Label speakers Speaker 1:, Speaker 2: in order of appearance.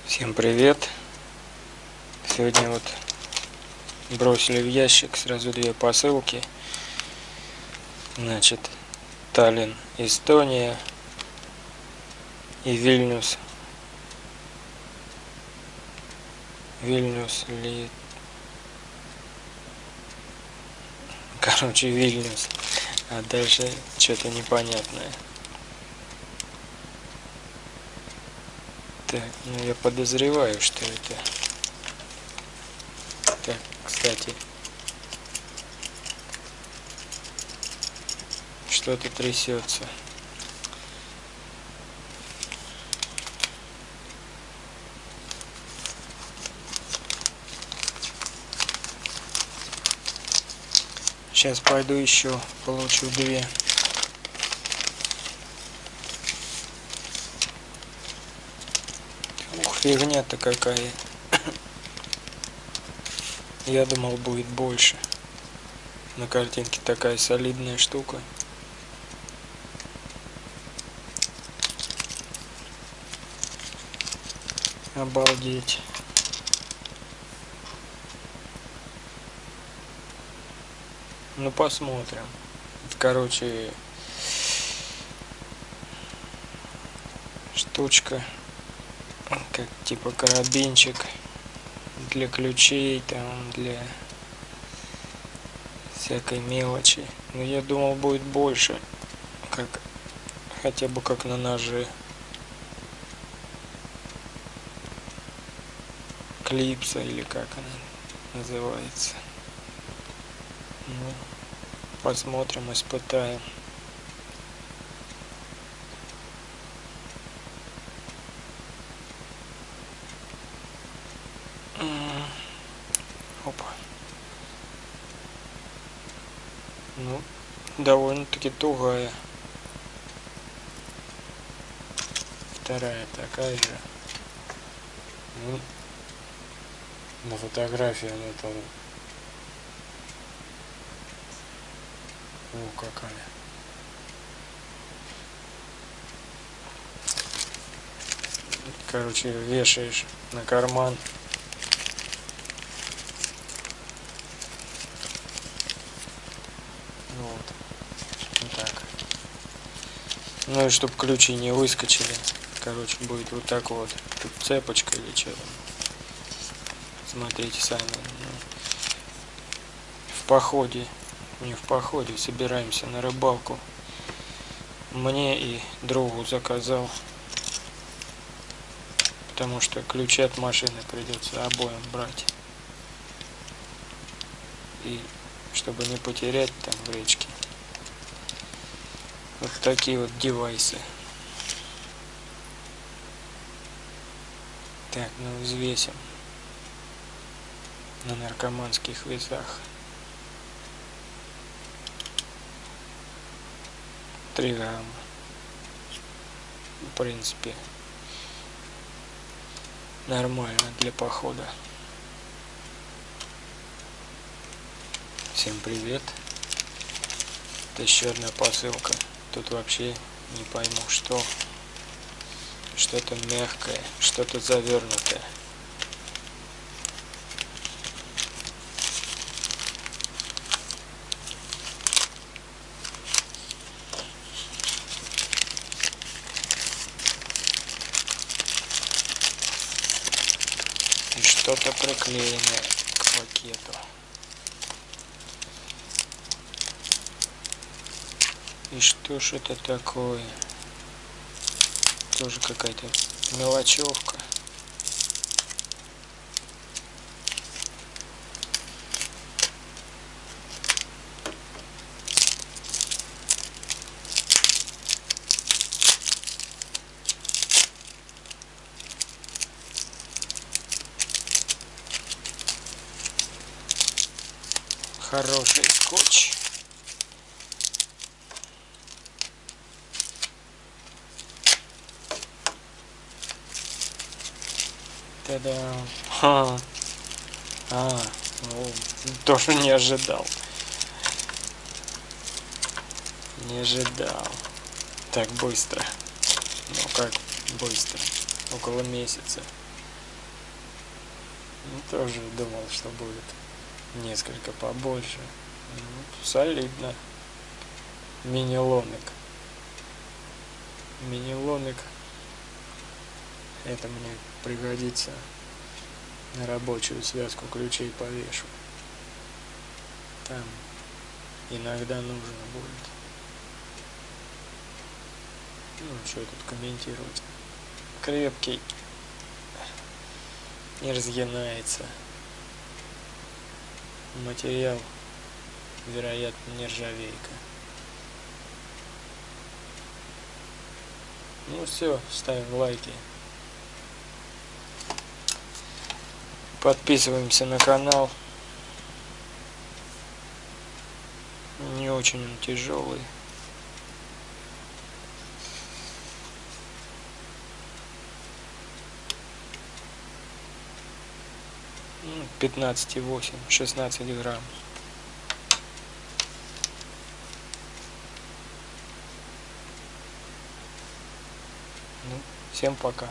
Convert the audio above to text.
Speaker 1: Всем привет! Сегодня вот бросили в ящик сразу две посылки. Значит, Таллин, Эстония и Вильнюс. Вильнюс. А дальше что-то непонятное. Так, ну я подозреваю, что это. Так, кстати, что-то трясется. Сейчас пойду еще получу две. Ух, фигня-то какая. Я думал, будет больше. На картинке такая солидная штука. Обалдеть. Ну посмотрим. Короче, штучка, как типа карабинчик для ключей, там для всякой мелочи. Но я думал, будет больше, как хотя бы как на ножи. Клипса или как она называется. Ну, посмотрим, испытаем. Опа. Ну, довольно-таки тугая. Вторая такая же. Ну, на фотографии она там. О, какая. Короче, вешаешь на карман. Вот так. Ну и чтобы ключи не выскочили. Короче, будет вот так вот. Тут цепочка или что там. Смотрите сами. В походе. Не в походе. Собираемся на рыбалку. Мне и другу заказал. Потому что ключи от машины придется обоим брать. И чтобы не потерять там в речке. Вот такие вот девайсы. Так, ну взвесим на наркоманских весах. 3 грамма. В принципе, нормально для похода. Всем привет. Это еще одна посылка. Тут вообще не пойму, что. Что-то мягкое, что-то завернутое. И что-то приклеенное к пакету. И что ж это такое? Тоже какая-то мелочевка. Хороший скотч. Та-дам. Ну, тоже не ожидал. Не ожидал. Так быстро. Ну как быстро? Около месяца. Ну, тоже думал, что будет несколько побольше. Ну, солидно. Мини-ломик. Мини-ломик. Это мне пригодится. На рабочую связку ключей повешу. Там иногда нужно будет. Ну, что тут комментировать. Крепкий. Не разгинается. Материал, вероятно, нержавейка. Ну все, ставим лайки. Подписываемся на канал. Не очень он тяжелый. 15,8, 16 грамм. Ну, всем пока.